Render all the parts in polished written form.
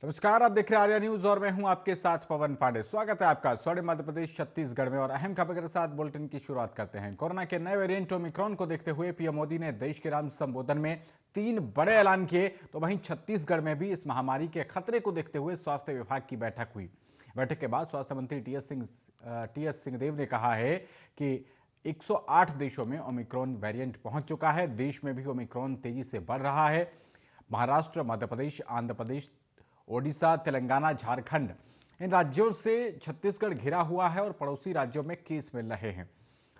नमस्कार, आप देख रहे हैं आर्या न्यूज और मैं हूं आपके साथ पवन पांडे। स्वागत है आपका स्वर्णिम मध्य प्रदेश छत्तीसगढ़ में और अहम खबर के साथ बुलेटिन की शुरुआत करते हैं। कोरोना के नए वेरिएंट ओमिक्रॉन को देखते हुए पीएम मोदी ने देश के नाम संबोधन में 3 बड़े ऐलान किए। तो वहीं छत्तीसगढ़ में भी इस महामारी के खतरे को देखते हुए स्वास्थ्य विभाग की बैठक हुई। बैठक के बाद स्वास्थ्य मंत्री टीएस सिंहदेव ने कहा है कि 108 देशों में ओमिक्रॉन वेरिएंट पहुंच चुका है। देश में भी ओमिक्रॉन तेजी से बढ़ रहा है। महाराष्ट्र, मध्य प्रदेश, आंध्र प्रदेश, ओडिशा, तेलंगाना, झारखंड, इन राज्यों से छत्तीसगढ़ घिरा हुआ है और पड़ोसी राज्यों में केस मिल रहे हैं।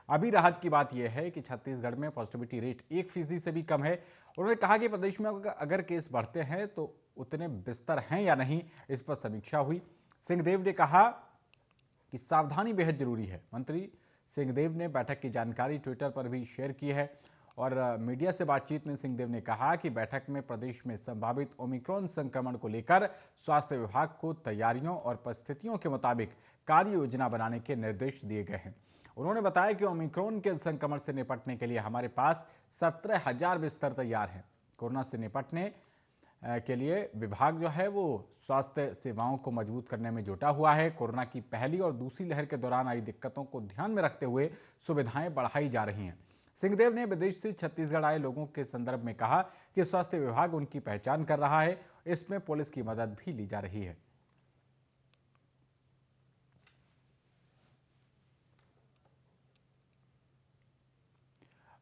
अभी राहत की बात यह है कि छत्तीसगढ़ में पॉजिटिविटी रेट 1% से भी कम है। उन्होंने कहा कि प्रदेश में अगर केस बढ़ते हैं तो उतने बिस्तर हैं या नहीं, इस पर समीक्षा हुई। सिंहदेव ने कहा कि सावधानी बेहद जरूरी है। मंत्री सिंहदेव ने बैठक की जानकारी ट्विटर पर भी शेयर की है और मीडिया से बातचीत में सिंहदेव ने कहा कि बैठक में प्रदेश में संभावित ओमिक्रॉन संक्रमण को लेकर स्वास्थ्य विभाग को तैयारियों और परिस्थितियों के मुताबिक कार्य योजना बनाने के निर्देश दिए गए हैं। उन्होंने बताया कि ओमिक्रॉन के संक्रमण से निपटने के लिए हमारे पास 17,000 बिस्तर तैयार हैं। कोरोना से निपटने के लिए विभाग जो है वो स्वास्थ्य सेवाओं को मजबूत करने में जुटा हुआ है। कोरोना की पहली और दूसरी लहर के दौरान आई दिक्कतों को ध्यान में रखते हुए सुविधाएं बढ़ाई जा रही हैं। सिंहदेव ने विदेश से छत्तीसगढ़ आए लोगों के संदर्भ में कहा कि स्वास्थ्य विभाग उनकी पहचान कर रहा है। इसमें पुलिस की मदद भी ली जा रही है।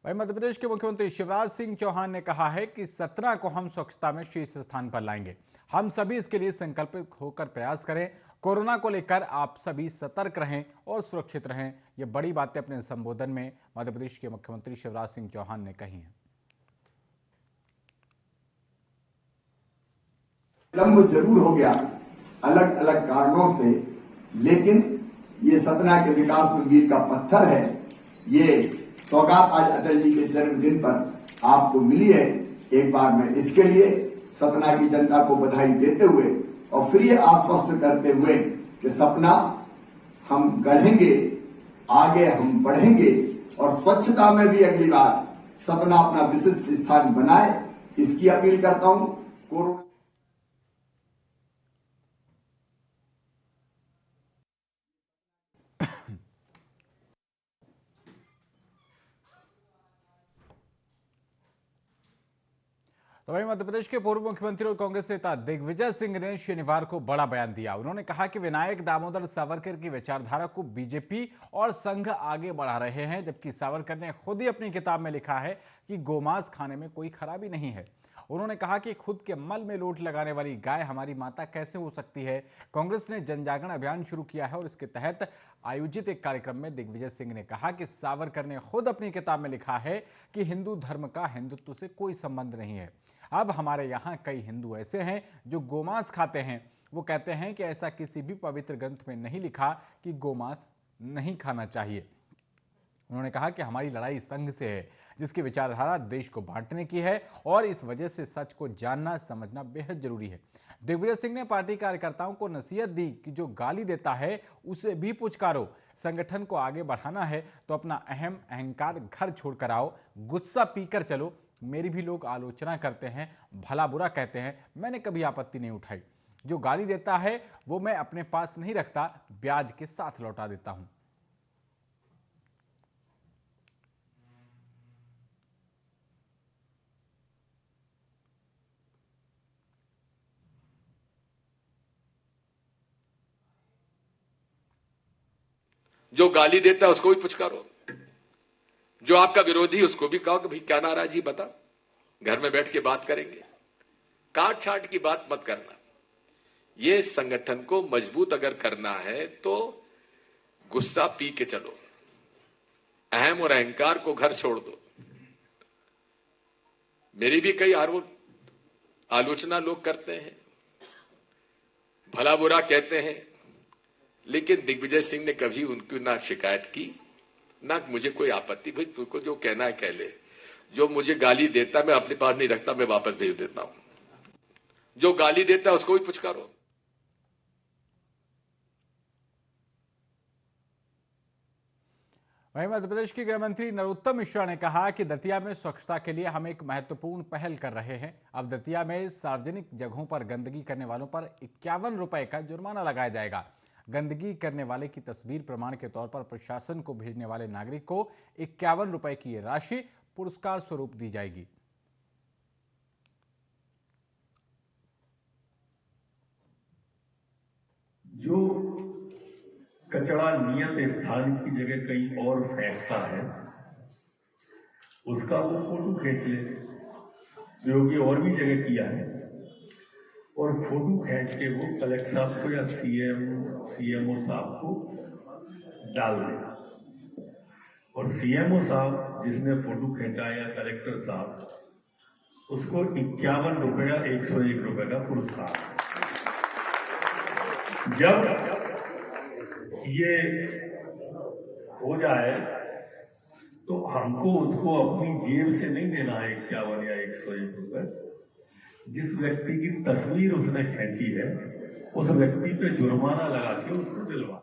वहीं मध्य प्रदेश के मुख्यमंत्री शिवराज सिंह चौहान ने कहा है कि सतना को हम स्वच्छता में शीर्ष स्थान पर लाएंगे। हम सभी इसके लिए संकल्पित होकर प्रयास करें। कोरोना को लेकर आप सभी सतर्क रहें और सुरक्षित रहें। ये बड़ी बातें अपने संबोधन में मध्य प्रदेश के मुख्यमंत्री शिवराज सिंह चौहान ने कही हैं। विलंब जरूर हो गया अलग अलग कारणों से, लेकिन ये सतना के विकास में मील का पत्थर है। ये सौगात आज अटल जी के जन्मदिन पर आपको मिली है। एक बार मैं इसके लिए सतना की जनता को बधाई देते हुए और फिर ये आश्वस्त करते हुए कि सपना हम गढ़ेंगे, आगे हम बढ़ेंगे और स्वच्छता में भी अगली बार सपना अपना विशिष्ट स्थान बनाए, इसकी अपील करता हूं। कोरोना तो वहीं मध्य प्रदेश के पूर्व मुख्यमंत्री और कांग्रेस नेता दिग्विजय सिंह ने शनिवार को बड़ा बयान दिया। उन्होंने कहा कि विनायक दामोदर सावरकर की विचारधारा को बीजेपी और संघ आगे बढ़ा रहे हैं, जबकि सावरकर ने खुद ही अपनी किताब में लिखा है कि गोमांस खाने में कोई खराबी नहीं है। उन्होंने कहा कि खुद के मल में लोट लगाने वाली गाय हमारी माता कैसे हो सकती है। कांग्रेस ने जनजागरण अभियान शुरू किया है और इसके तहत आयोजित एक कार्यक्रम में दिग्विजय सिंह ने कहा कि सावरकर ने खुद अपनी किताब में लिखा है कि हिंदू धर्म का हिंदुत्व से कोई संबंध नहीं है। अब हमारे यहाँ कई हिंदू ऐसे हैं जो गोमांस खाते हैं। वो कहते हैं कि ऐसा किसी भी पवित्र ग्रंथ में नहीं लिखा कि गोमांस नहीं खाना चाहिए। उन्होंने कहा कि हमारी लड़ाई संघ से है, जिसकी विचारधारा देश को बांटने की है और इस वजह से सच को जानना समझना बेहद जरूरी है। दिग्विजय सिंह ने पार्टी कार्यकर्ताओं को नसीहत दी कि जो गाली देता है उसे भी पुचकारो। संगठन को आगे बढ़ाना है तो अपना अहंकार घर छोड़कर आओ, गुस्सा पीकर चलो। मेरी भी लोग आलोचना करते हैं, भला बुरा कहते हैं, मैंने कभी आपत्ति नहीं उठाई। जो गाली देता है वो मैं अपने पास नहीं रखता, ब्याज के साथ लौटा देता हूं। जो गाली देता है उसको भी पुचकारो, जो आपका विरोधी उसको भी कहो कि भाई क्या नाराजगी बता, घर में बैठ के बात करेंगे। काट छाट की बात मत करना। ये संगठन को मजबूत अगर करना है तो गुस्सा पी के चलो, अहम और अहंकार को घर छोड़ दो। मेरी भी कई आलोचना लोग करते हैं, भला बुरा कहते हैं, लेकिन दिग्विजय सिंह ने कभी उनकी ना शिकायत की ना मुझे कोई आपत्ति। भाई तुमको जो कहना है कह ले। जो मुझे गाली देता मैं अपने पास नहीं रखता, मैं वापस भेज देता हूं। जो गाली देता है उसको भी पुचकारो। वहीं मध्य प्रदेश के गृह मंत्री नरोत्तम मिश्रा ने कहा कि दतिया में स्वच्छता के लिए हम एक महत्वपूर्ण पहल कर रहे हैं। अब दतिया में सार्वजनिक जगहों पर गंदगी करने वालों पर 51 रुपए का जुर्माना लगाया जाएगा। गंदगी करने वाले की तस्वीर प्रमाण के तौर पर प्रशासन को भेजने वाले नागरिक को 51 रुपए की राशि पुरस्कार स्वरूप दी जाएगी। जो कचरा नियत स्थान की जगह कहीं और फेंकता है उसका वो फोटो खींच ले, जो कि और भी जगह किया है, और फोटो खींच के वो कलेक्टर साहब को या सीएमओ साहब को डाल दे, और सीएमओ साहब जिसने फोटो खींचा या कलेक्टर साहब उसको 51 रुपया 101 रुपये का पुरस्कार। जब ये हो जाए तो हमको उसको अपनी जेब से नहीं देना है 51 या 101 रुपये। जिस व्यक्ति की तस्वीर उसने खींची है उस व्यक्ति पे जुर्माना लगा के उसको दिलवा।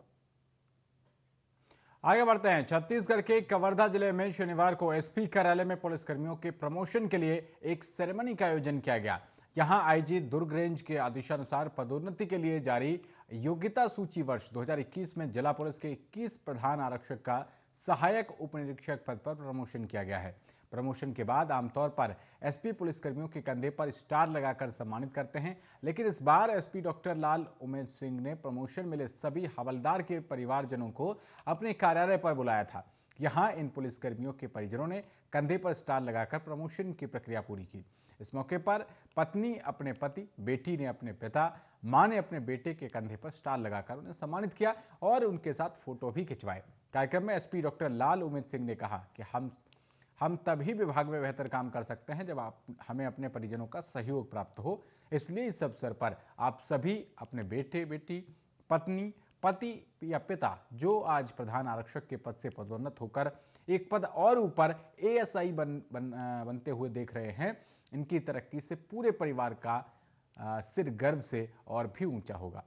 आगे बढ़ते हैं। छत्तीसगढ़ के कवर्धा जिले में शनिवार को एसपी कार्यालय में पुलिसकर्मियों के प्रमोशन के लिए एक सेरेमनी का आयोजन किया गया। यहां आईजी दुर्ग रेंज के आदेशानुसार पदोन्नति के लिए जारी योग्यता सूची वर्ष 2021 में जिला पुलिस के 21 प्रधान आरक्षक का सहायक उप निरीक्षक पद पर प्रमोशन किया गया है। प्रमोशन के बाद आमतौर पर एसपी पुलिसकर्मियों के कंधे पर स्टार लगाकर सम्मानित करते हैं, लेकिन इस बार एसपी डॉक्टर लाल उमेद सिंह ने प्रमोशन मिले सभी हवलदार के परिवारजनों को अपने कार्यालय पर बुलाया था। यहां इन पुलिसकर्मियों के परिजनों ने कंधे पर स्टार लगाकर प्रमोशन की प्रक्रिया पूरी की। इस मौके पर पत्नी अपने पति, बेटी ने अपने पिता, मां ने अपने बेटे के कंधे पर स्टार लगाकर उन्हें सम्मानित किया और उनके साथ फोटो भी खिंचवाए। कार्यक्रम में एसपी डॉक्टर लाल उमेद सिंह ने कहा कि हम तभी विभाग में बेहतर काम कर सकते हैं जब हमें अपने परिजनों का सहयोग प्राप्त हो। इसलिए इस अवसर पर आप सभी अपने बेटे, बेटी, पत्नी, पति या पिता जो आज प्रधान आरक्षक के पद से पदोन्नत होकर एक पद और ऊपर एएसआई बनते हुए देख रहे हैं, इनकी तरक्की से पूरे परिवार का सिर गर्व से और भी ऊंचा होगा।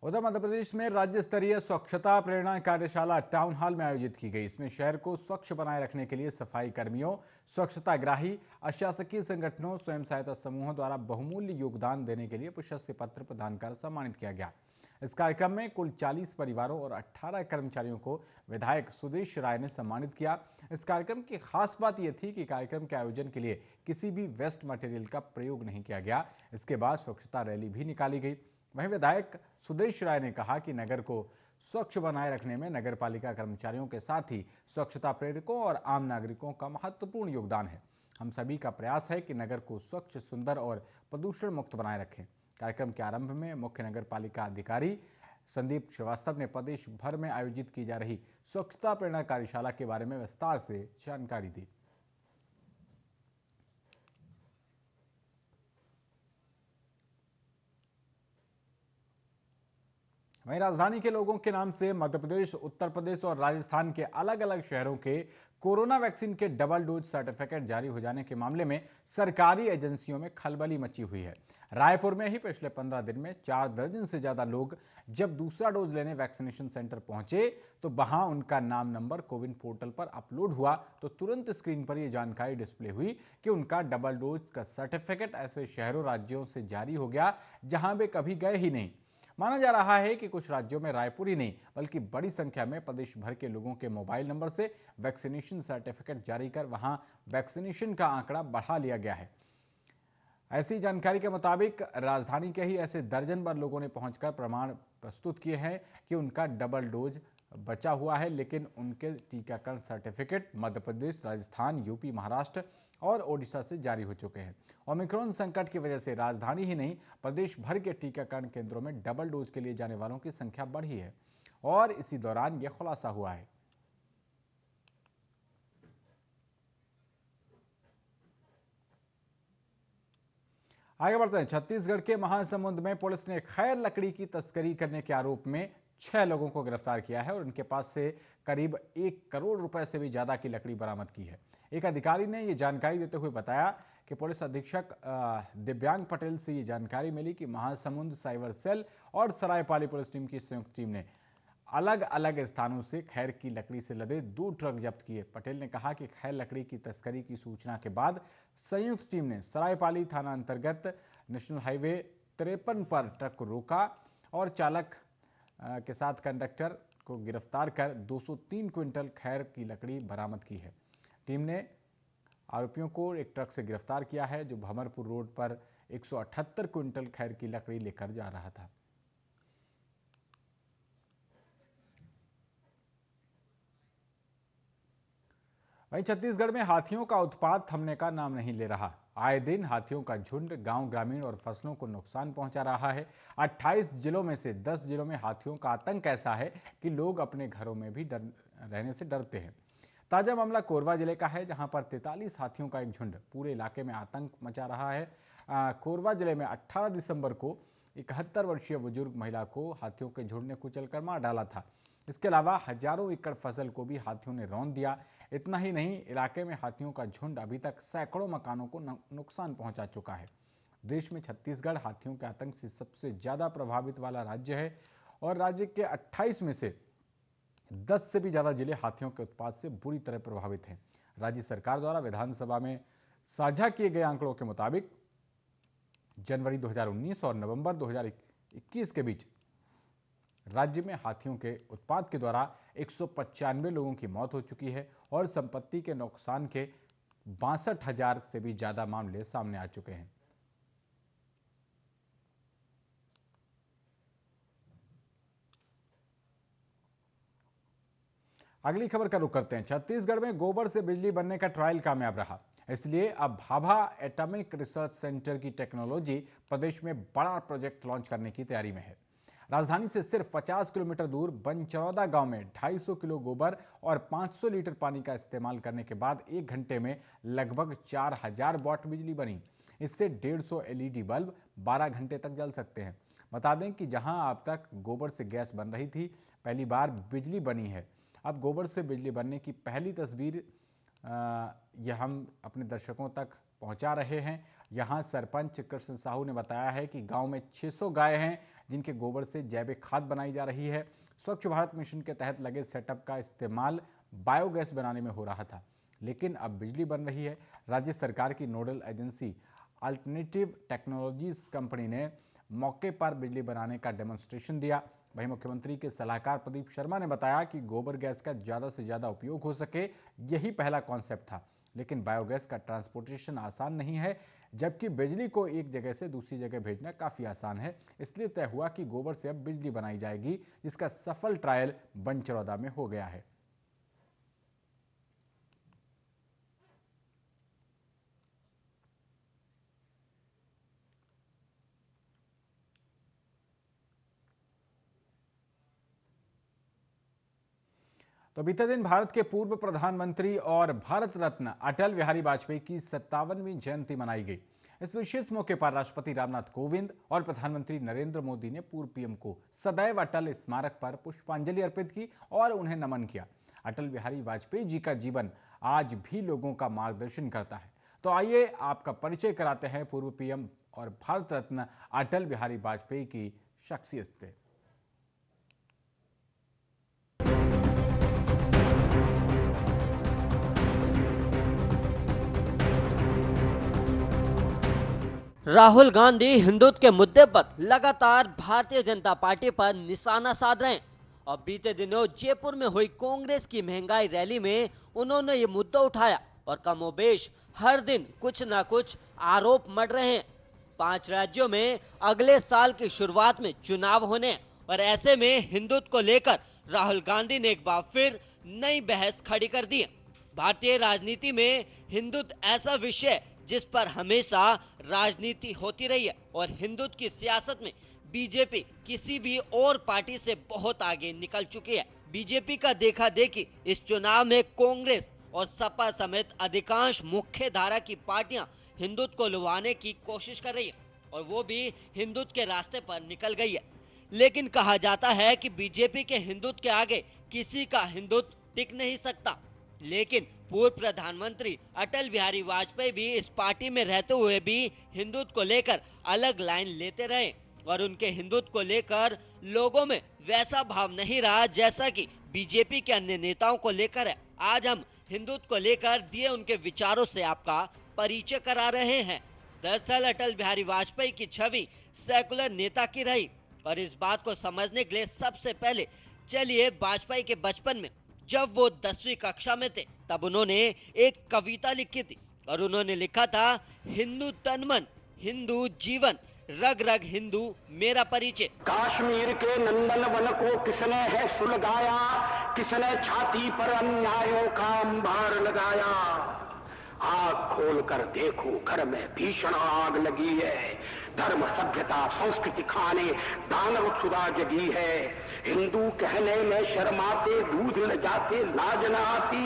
उधर मध्य प्रदेश में राज्य स्तरीय स्वच्छता प्रेरणा कार्यशाला टाउन हॉल में आयोजित की गई। इसमें शहर को स्वच्छ बनाए रखने के लिए सफाई कर्मियों, स्वच्छताग्राही, अशासकीय संगठनों, स्वयं सहायता समूहों द्वारा बहुमूल्य योगदान देने के लिए प्रशस्ति पत्र प्रदान कर सम्मानित किया गया। इस कार्यक्रम में कुल 40 परिवारों और 18 कर्मचारियों को विधायक सुदेश राय ने सम्मानित किया। इस कार्यक्रम की खास बात यह थी कि कार्यक्रम के आयोजन के लिए किसी भी वेस्ट मटेरियल का प्रयोग नहीं किया गया। इसके बाद स्वच्छता रैली भी निकाली गई। वहीं विधायक सुदेश राय ने कहा कि नगर को स्वच्छ बनाए रखने में नगर पालिका कर्मचारियों के साथ ही स्वच्छता प्रेरकों और आम नागरिकों का महत्वपूर्ण योगदान है। हम सभी का प्रयास है कि नगर को स्वच्छ, सुंदर और प्रदूषण मुक्त बनाए रखें। कार्यक्रम के आरंभ में मुख्य नगर पालिका अधिकारी संदीप श्रीवास्तव ने प्रदेश भर में आयोजित की जा रही स्वच्छता प्रेरणा कार्यशाला के बारे में विस्तार से जानकारी दी। वहीं राजधानी के लोगों के नाम से मध्य प्रदेश, उत्तर प्रदेश और राजस्थान के अलग अलग शहरों के कोरोना वैक्सीन के डबल डोज सर्टिफिकेट जारी हो जाने के मामले में सरकारी एजेंसियों में खलबली मची हुई है। रायपुर में ही पिछले 15 दिन में 4 दर्जन से ज्यादा लोग जब दूसरा डोज लेने वैक्सीनेशन सेंटर पहुंचे तो वहां उनका नाम नंबर कोविन पोर्टल पर अपलोड हुआ तो तुरंत स्क्रीन पर यह जानकारी डिस्प्ले हुई कि उनका डबल डोज का सर्टिफिकेट ऐसे शहरों, राज्यों से जारी हो गया जहां वे कभी गए ही नहीं। माना जा रहा है कि कुछ राज्यों में रायपुर ही नहीं बल्कि बड़ी संख्या में प्रदेश भर के लोगों के मोबाइल नंबर से वैक्सीनेशन सर्टिफिकेट जारी कर वहां वैक्सीनेशन का आंकड़ा बढ़ा लिया गया है। ऐसी जानकारी के मुताबिक राजधानी के ही ऐसे दर्जन भर लोगों ने पहुंचकर प्रमाण प्रस्तुत किए हैं कि उनका डबल डोज बचा हुआ है, लेकिन उनके टीकाकरण सर्टिफिकेट मध्य प्रदेश, राजस्थान, यूपी, महाराष्ट्र और ओडिशा से जारी हो चुके हैं। ओमिक्रॉन संकट की वजह से राजधानी ही नहीं प्रदेश भर के टीकाकरण केंद्रों में डबल डोज के लिए जाने वालों की संख्या बढ़ी है और इसी दौरान यह खुलासा हुआ है। आगे बढ़ते हैं। छत्तीसगढ़ के महासमुंद में पुलिस ने खैर लकड़ी की तस्करी करने के आरोप में 6 लोगों को गिरफ्तार किया है और उनके पास से करीब 1 करोड़ रुपए से भी ज्यादा की लकड़ी बरामद की है। एक अधिकारी ने ये जानकारी देते हुए बताया कि पुलिस अधीक्षक दिव्यांग पटेल से ये जानकारी मिली कि महासमुंद साइबर सेल और सरायपाली पुलिस टीम की संयुक्त टीम ने अलग अलग स्थानों से खैर की लकड़ी से लदे 2 ट्रक जब्त किए। पटेल ने कहा कि खैर लकड़ी की तस्करी की सूचना के बाद संयुक्त टीम ने सरायपाली थाना अंतर्गत नेशनल हाईवे 53 पर ट्रक को रोका और चालक के साथ कंडक्टर को गिरफ्तार कर 203 क्विंटल खैर की लकड़ी बरामद की है। टीम ने आरोपियों को एक ट्रक से गिरफ्तार किया है जो भमरपुर रोड पर 178 क्विंटल खैर की लकड़ी लेकर जा रहा था। वहीं छत्तीसगढ़ में हाथियों का उत्पात थमने का नाम नहीं ले रहा। आए दिन हाथियों का झुंड गांव, ग्रामीण और फसलों को नुकसान पहुंचा रहा है। 28 जिलों में से 10 जिलों में हाथियों का आतंक ऐसा है कि लोग अपने घरों में भी रहने से डरते हैं। ताजा मामला कोरबा जिले का है, जहां पर 43 हाथियों का एक झुंड पूरे इलाके में आतंक मचा रहा है। कोरबा जिले में 18 दिसंबर को 71 वर्षीय बुजुर्ग महिला को हाथियों के झुंड ने कुचलकर मार डाला था। इसके अलावा हजारों एकड़ फसल को भी हाथियों ने रौंद दिया। इतना ही नहीं, इलाके में हाथियों का झुंड अभी तक सैकड़ों मकानों को नुकसान पहुंचा चुका है। देश में छत्तीसगढ़ हाथियों के आतंक से सबसे ज्यादा प्रभावित वाला राज्य है और राज्य के 28 में से 10 से भी ज्यादा जिले हाथियों के उत्पात से बुरी तरह प्रभावित हैं। राज्य सरकार द्वारा विधानसभा में साझा किए गए आंकड़ों के मुताबिक जनवरी 2019 और नवंबर 2021 के बीच राज्य में हाथियों के उत्पात के द्वारा 195 लोगों की मौत हो चुकी है और संपत्ति के नुकसान के 62,000 से भी ज्यादा मामले सामने आ चुके हैं। अगली खबर का रुख करते हैं। छत्तीसगढ़ में गोबर से बिजली बनने का ट्रायल कामयाब रहा, इसलिए अब भाभा एटॉमिक रिसर्च सेंटर की टेक्नोलॉजी प्रदेश में बड़ा प्रोजेक्ट लॉन्च करने की तैयारी में है। राजधानी से सिर्फ 50 किलोमीटर दूर बनचरौदा गांव में 250 किलो गोबर और 500 लीटर पानी का इस्तेमाल करने के बाद 1 घंटे में लगभग 4000 वाट बिजली बनी। इससे 150 एलईडी बल्ब 12 घंटे तक जल सकते हैं। बता दें कि जहां अब तक गोबर से गैस बन रही थी, पहली बार बिजली बनी है। अब गोबर से बिजली बनने की पहली तस्वीर यह हम अपने दर्शकों तक पहुंचा रहे हैं। यहां सरपंच कृष्ण साहू ने बताया है कि गांव में 600 गाय हैं जिनके गोबर से जैविक खाद बनाई जा रही है। स्वच्छ भारत मिशन के तहत लगे सेटअप का इस्तेमाल बायोगैस बनाने में हो रहा था, लेकिन अब बिजली बन रही है। राज्य सरकार की nodal agency alternative technologies company ने मौके पर बिजली बनाने का डेमोन्स्ट्रेशन दिया। वहीं मुख्यमंत्री के सलाहकार प्रदीप शर्मा ने बताया कि गोबर गैस का ज़्यादा से ज़्यादा उपयोग हो सके, यही पहला कॉन्सेप्ट था। लेकिन बायोगैस का ट्रांसपोर्टेशन आसान नहीं है, जबकि बिजली को एक जगह से दूसरी जगह भेजना काफ़ी आसान है। इसलिए तय हुआ कि गोबर से अब बिजली बनाई जाएगी, जिसका सफल ट्रायल बनचरौदा में हो गया है। तो बीते दिन भारत के पूर्व प्रधानमंत्री और भारत रत्न अटल बिहारी वाजपेयी की 57वीं जयंती मनाई गई। इस विशेष मौके पर राष्ट्रपति रामनाथ कोविंद और प्रधानमंत्री नरेंद्र मोदी ने पूर्व पीएम को सदैव अटल स्मारक पर पुष्पांजलि अर्पित की और उन्हें नमन किया। अटल बिहारी वाजपेयी जी का जीवन आज भी लोगों का मार्गदर्शन करता है। तो आइए आपका परिचय कराते हैं पूर्व पीएम और भारत रत्न अटल बिहारी वाजपेयी की शख्सियत से। राहुल गांधी हिंदुत्व के मुद्दे पर लगातार भारतीय जनता पार्टी पर निशाना साध रहे हैं और बीते दिनों जयपुर में हुई कांग्रेस की महंगाई रैली में उन्होंने ये मुद्दा उठाया और कमोबेश हर दिन कुछ ना कुछ आरोप मढ़ रहे हैं। 5 राज्यों में अगले साल की शुरुआत में चुनाव होने और ऐसे में हिंदुत्व को लेकर राहुल गांधी ने एक बार फिर नई बहस खड़ी कर दी है। भारतीय राजनीति में हिंदुत्व ऐसा विषय जिस पर हमेशा राजनीति होती रही है और हिंदुत्व की सियासत में बीजेपी किसी भी और पार्टी से बहुत आगे निकल चुकी है। बीजेपी का देखा देखी इस चुनाव में कांग्रेस और सपा समेत अधिकांश मुख्य धारा की पार्टियां हिंदुत्व को लुभाने की कोशिश कर रही है और वो भी हिंदुत्व के रास्ते पर निकल गई है। लेकिन कहा जाता है कि बीजेपी के हिंदुत्व के आगे किसी का हिंदुत्व टिक नहीं सकता। लेकिन पूर्व प्रधानमंत्री अटल बिहारी वाजपेयी भी इस पार्टी में रहते हुए भी हिंदुत्व को लेकर अलग लाइन लेते रहे और उनके हिंदुत्व को लेकर लोगों में वैसा भाव नहीं रहा जैसा कि बीजेपी के अन्य नेताओं को लेकर है। आज हम हिंदुत्व को लेकर दिए उनके विचारों से आपका परिचय करा रहे हैं। दरअसल अटल बिहारी वाजपेयी की छवि सेकुलर नेता की रही और इस बात को समझने के लिए सबसे पहले चलिए वाजपेयी के बचपन में, जब वो 10वीं कक्षा में थे, तब उन्होंने एक कविता लिखी थी और उन्होंने लिखा था, हिंदू तन मन, हिंदू जीवन, रग रग हिंदू मेरा परिचय। कश्मीर के नंदन वन को किसने है सुलगाया, किसने छाती पर अन्यायों का अंबार लगाया। आग खोल कर देखो घर में भीषण आग लगी है, धर्म सभ्यता संस्कृति खाने दानव क्षुधा जगी है। हिंदू कहने में शर्माते दूध न जाते लाज न आती,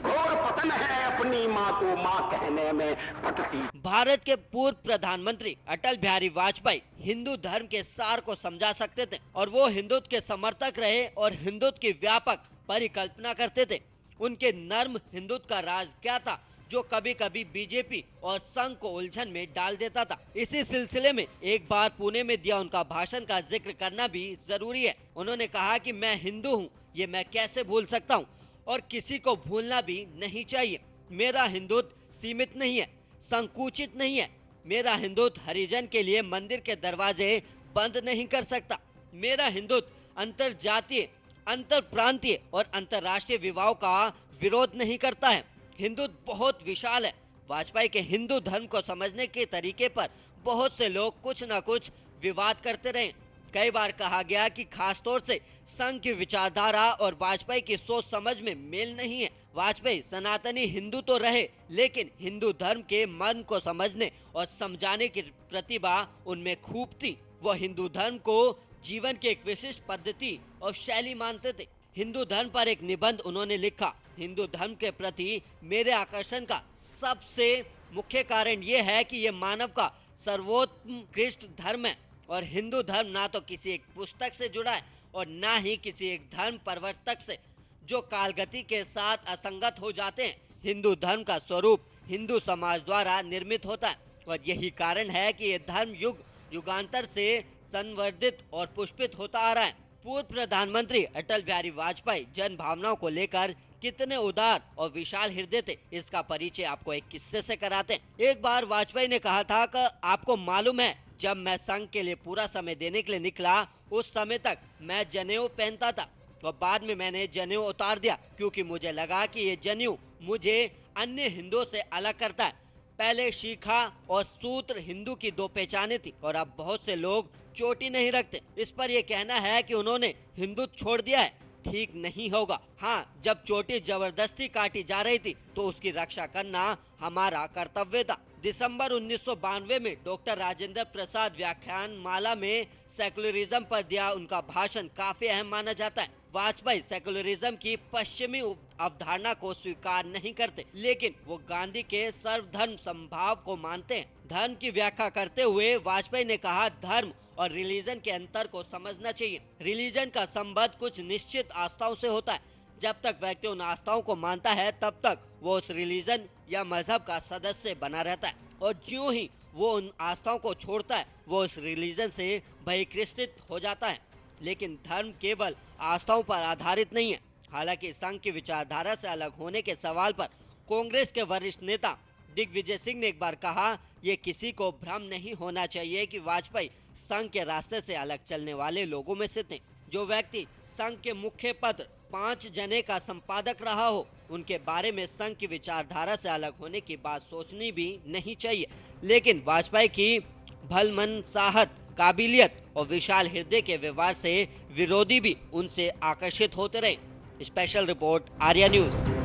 घोर पतन है अपनी माँ को माँ कहने में पटती। भारत के पूर्व प्रधानमंत्री अटल बिहारी वाजपेयी हिंदू धर्म के सार को समझा सकते थे और वो हिंदुत्व के समर्थक रहे और हिंदुत्व की व्यापक परिकल्पना करते थे। उनके नर्म हिंदुत्व का राज क्या था जो कभी कभी बीजेपी और संघ को उलझन में डाल देता था। इसी सिलसिले में एक बार पुणे में दिया उनका भाषण का जिक्र करना भी जरूरी है। उन्होंने कहा कि मैं हिंदू हूँ, ये मैं कैसे भूल सकता हूँ और किसी को भूलना भी नहीं चाहिए। मेरा हिंदुत्व सीमित नहीं है, संकुचित नहीं है। मेरा हिंदुत्व हरिजन के लिए मंदिर के दरवाजे बंद नहीं कर सकता। मेरा हिंदुत्व अंतर जातीय, अंतर प्रांतीय और अंतर्राष्ट्रीय विवाहों का विरोध नहीं करता है। हिंदुत्व बहुत विशाल है। वाजपेयी के हिंदू धर्म को समझने के तरीके पर बहुत से लोग कुछ न कुछ विवाद करते रहे। कई बार कहा गया कि खासतौर से संघ की विचारधारा और वाजपेयी की सोच समझ में मेल नहीं है। वाजपेयी सनातनी हिंदू तो रहे, लेकिन हिंदू धर्म के मर्म को समझने और समझाने की प्रतिभा उनमें खूब थी। वो हिंदू धर्म को जीवन की एक विशिष्ट पद्धति और शैली मानते थे। हिंदू धर्म पर एक निबंध उन्होंने लिखा, हिंदू धर्म के प्रति मेरे आकर्षण का सबसे मुख्य कारण ये है कि ये मानव का सर्वोत्कृष्ट धर्म है और हिंदू धर्म ना तो किसी एक पुस्तक से जुड़ा है और ना ही किसी एक धर्म प्रवर्तक से, जो कालगति के साथ असंगत हो जाते हैं। हिंदू धर्म का स्वरूप हिंदू समाज द्वारा निर्मित होता है और यही कारण है कि ये धर्म युग युगांतर से संवर्धित और पुष्पित होता आ रहा है। पूर्व प्रधानमंत्री अटल बिहारी वाजपेयी जन भावनाओं को लेकर कितने उदार और विशाल हृदय थे, इसका परिचय आपको एक किस्से से कराते हैं। एक बार वाजपेयी ने कहा था कि आपको मालूम है, जब मैं संघ के लिए पूरा समय देने के लिए निकला, उस समय तक मैं जनेऊ पहनता था और बाद में मैंने जनेऊ उतार दिया क्योंकि मुझे लगा कि ये जनेऊ मुझे अन्य हिंदुओं से अलग करता है। पहले शिखा और सूत्र हिंदू की दो पहचाने थी और अब बहुत से लोग चोटी नहीं रखते। इस पर यह कहना है कि उन्होंने हिंदुत्व छोड़ दिया है, ठीक नहीं होगा। हाँ, जब चोटी जबरदस्ती काटी जा रही थी तो उसकी रक्षा करना हमारा कर्तव्य था। दिसंबर 1992 में डॉक्टर राजेंद्र प्रसाद व्याख्यान माला में सेकुलरिज्म पर दिया उनका भाषण काफी अहम माना जाता है। वाजपेयी सेकुलरिज्म की पश्चिमी अवधारणा को स्वीकार नहीं करते, लेकिन वो गांधी के सर्वधर्म समभाव को मानते हैं। धर्म की व्याख्या करते हुए वाजपेयी ने कहा, धर्म और रिलीजन के अंतर को समझना चाहिए। रिलीजन का संबंध कुछ निश्चित आस्थाओं से होता है। जब तक व्यक्ति उन आस्थाओं को मानता है तब तक वो उस रिलीजन या मजहब का सदस्य बना रहता है और ज्यों ही वो उन आस्थाओं को छोड़ता है वो उस रिलीजन से बहिष्कृत हो जाता है। लेकिन धर्म केवल आस्थाओं पर आधारित नहीं है। हालांकि संघ की विचारधारा से अलग होने के सवाल पर कांग्रेस के वरिष्ठ नेता दिग्विजय सिंह ने एक बार कहा, ये किसी को भ्रम नहीं होना चाहिए कि वाजपेयी संघ के रास्ते से अलग चलने वाले लोगों में से थे। जो व्यक्ति संघ के मुख्य पत्र 5 जने का संपादक रहा हो, उनके बारे में संघ की विचारधारा से अलग होने की बात सोचनी भी नहीं चाहिए। लेकिन वाजपेयी की भलमनसाहत, काबिलियत और विशाल हृदय के व्यवहार से विरोधी भी उनसे आकर्षित होते रहे। Special report, Arya news.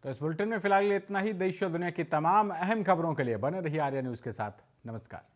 तो इस बुलेटिन में फिलहाल इतना ही। देश और दुनिया की तमाम अहम खबरों के लिए बने रहिए आर्या न्यूज के साथ। नमस्कार।